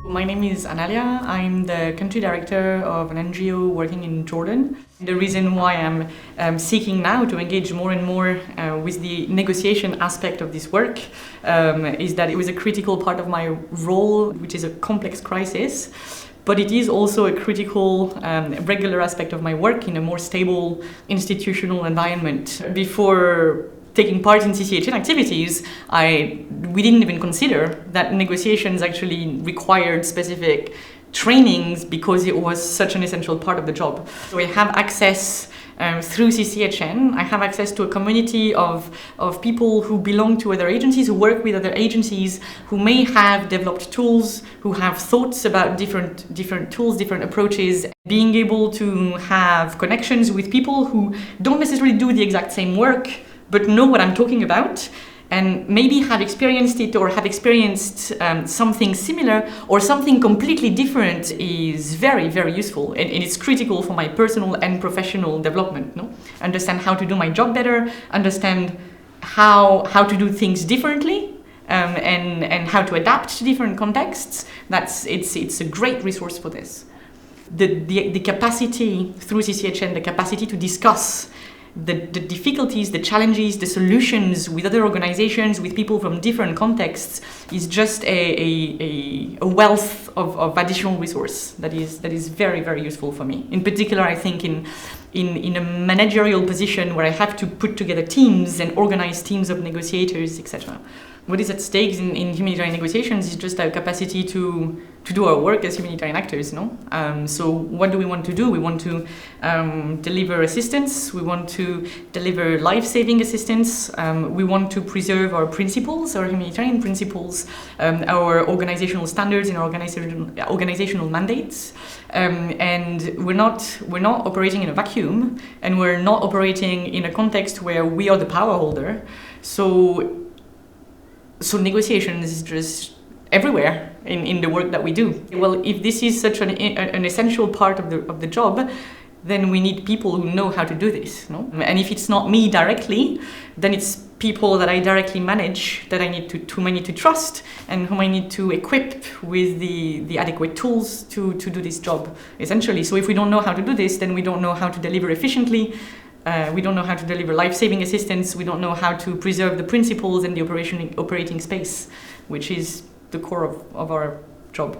My name is Hanalia. I'm the country director of an NGO working in Jordan. The reason why I'm seeking now to engage more and more with the negotiation aspect of this work is that it was a critical part of my role, which is a complex crisis. But it is also a critical, regular aspect of my work in a more stable institutional environment. Before taking part in CCHN activities, we didn't even consider that negotiations actually required specific trainings because it was such an essential part of the job. So I have access through CCHN. I have access to a community of people who belong to other agencies, who work with other agencies, who may have developed tools, who have thoughts about different tools, different approaches. Being able to have connections with people who don't necessarily do the exact same work, but know what I'm talking about, and maybe have experienced it or have experienced something similar or something completely different is very, very useful. And it's critical for my personal and professional development. No? Understand how to do my job better, understand how to do things differently, and how to adapt to different contexts. It's a great resource for this. The capacity through CCHN, the capacity to discuss the difficulties, the challenges, the solutions with other organizations, with people from different contexts is just a wealth of additional resource that is very, very useful for me. In particular, I think in a managerial position where I have to put together teams and organize teams of negotiators, etc. What is at stake in humanitarian negotiations is just our capacity to do our work as humanitarian actors, no? So what do we want to do? We want to deliver assistance. We want to deliver life-saving assistance. We want to preserve our principles, our humanitarian principles, our organizational standards and our organizational mandates. And we're not operating in a vacuum, and we're not operating in a context where we are the power holder. So negotiations is just everywhere in the work that we do. Well, if this is such an essential part of the job, then we need people who know how to do this, no? And if it's not me directly, then it's people that I directly manage that I need to trust and whom I need to equip with the adequate tools to do this job, essentially. So if we don't know how to do this, then we don't know how to deliver efficiently. We don't know how to deliver life-saving assistance. We don't know how to preserve the principles and the operating space, which is the core of our job.